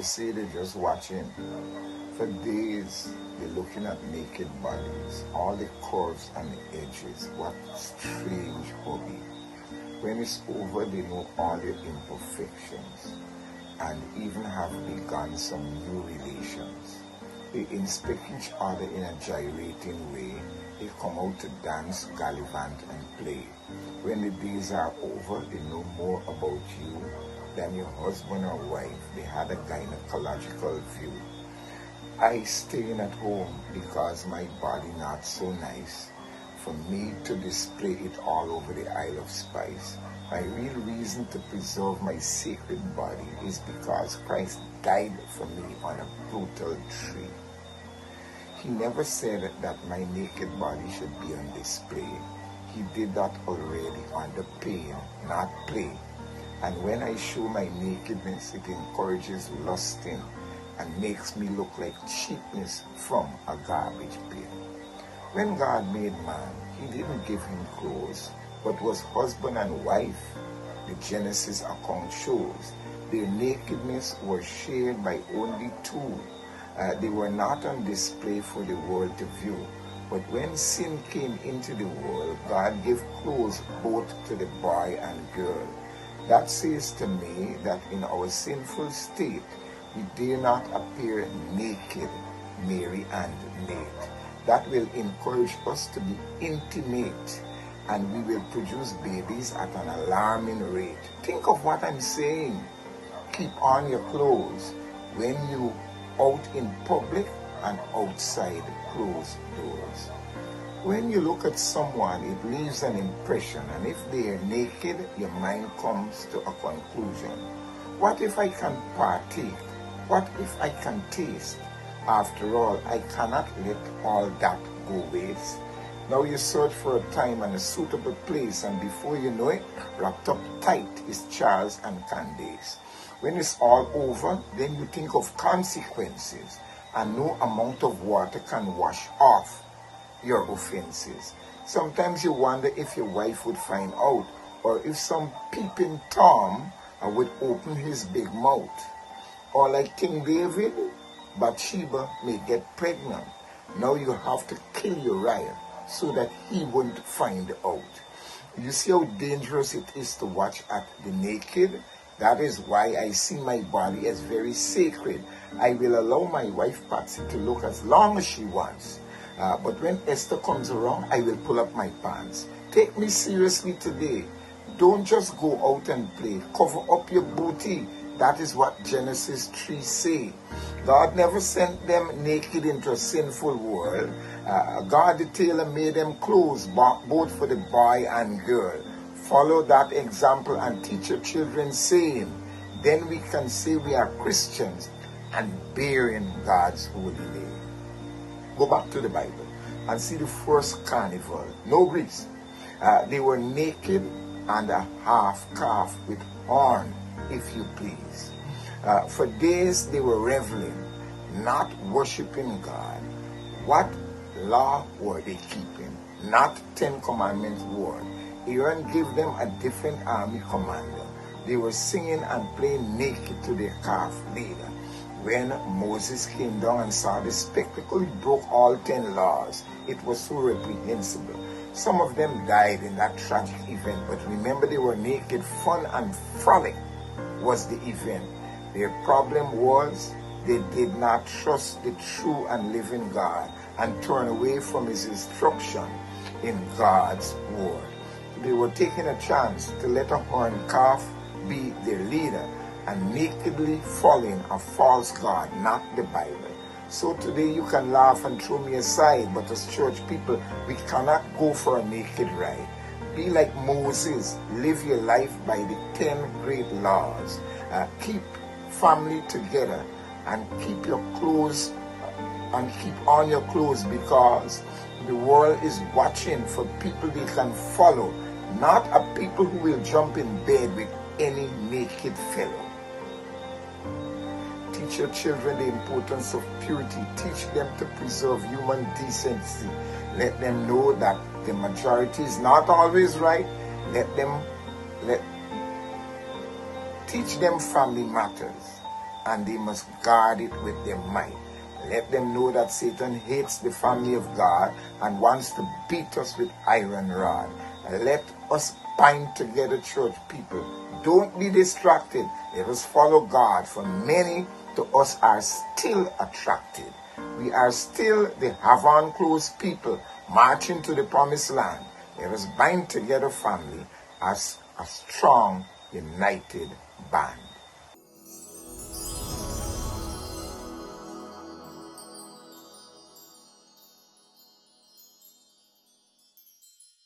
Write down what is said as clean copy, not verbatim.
they say they're just watching. For days, they're looking at naked bodies, all the curves and the edges. What strange hobby. When it's over, they know all your imperfections and even have begun some new relations. They inspect each other in a gyrating way. They come out to dance, gallivant, and play. When the days are over, they know more about you than your husband or wife. They had a gynecological view. I staying at home because my body not so nice for me to display it all over the Isle of Spice. My real reason to preserve my sacred body is because Christ died for me on a brutal tree. He never said that my naked body should be on display. He did that already under pain, not play. And when I show my nakedness, it encourages lusting and makes me look like cheapness from a garbage bin. When God made man, he didn't give him clothes, but was husband and wife. The Genesis account shows their nakedness was shared by only two. They were not on display for the world to view. But when sin came into the world, God gave clothes both to the boy and girl. That says to me that in our sinful state, we dare not appear naked, Mary and Nate. That will encourage us to be intimate, and we will produce babies at an alarming rate. Think of what I'm saying. Keep on your clothes when you out in public and outside closed doors. When you look at someone, it leaves an impression, and if they are naked, your mind comes to a conclusion. What if I can partake? What if I can taste? After all, I cannot let all that go waste. Now you search for a time and a suitable place, and before you know it, wrapped up tight is Charles and Candace. When it's all over, then you think of consequences, and no amount of water can wash off your offenses. Sometimes you wonder if your wife would find out, or if some peeping Tom would open his big mouth. Or like King David, Bathsheba may get pregnant. Now you have to kill Uriah so that he won't find out. You see how dangerous it is to watch at the naked? That is why I see my body as very sacred. I will allow my wife Patsy to look as long as she wants. But when Esther comes around, I will pull up my pants. Take me seriously today. Don't just go out and play. Cover up your booty. That is what Genesis 3 say. God never sent them naked into a sinful world. God the tailor made them clothes both for the boy and girl. Follow that example and teach your children same. Then we can say we are Christians and bearing God's holy name. Go back to the Bible and see the first carnival. No Greece. They were naked and a half calf with horn, if you please. For days they were reveling, not worshiping God. What law were they keeping? Not 10 Commandments word. Aaron gave them a different army commander. They were singing and playing naked to their calf leader. When Moses came down and saw the spectacle, he broke all 10 laws. It was so reprehensible. Some of them died in that tragic event, but remember they were naked. Fun and frolic was the event. Their problem was they did not trust the true and living God and turn away from his instruction in God's word. They were taking a chance to let a horned calf be their leader and nakedly following a false God, not the Bible. So today you can laugh and throw me aside, but as church people, we cannot go for a naked ride. Be like Moses. Live your life by the 10 great laws. Keep family together and keep your clothes and keep on your clothes, because the world is watching for people they can follow, not a people who will jump in bed with any naked fellow. Teach your children the importance of purity. Teach them to preserve human decency. Let them know that the majority is not always right. Teach them family matters. and they must guard it with their might. Let them know that Satan hates the family of God and wants to beat us with iron rod. Let us bind together, church people. Don't be distracted. Let us follow God, for many to us are still attracted. We are still the avant-close people marching to the promised land. Let us bind together, family, as a strong, united band.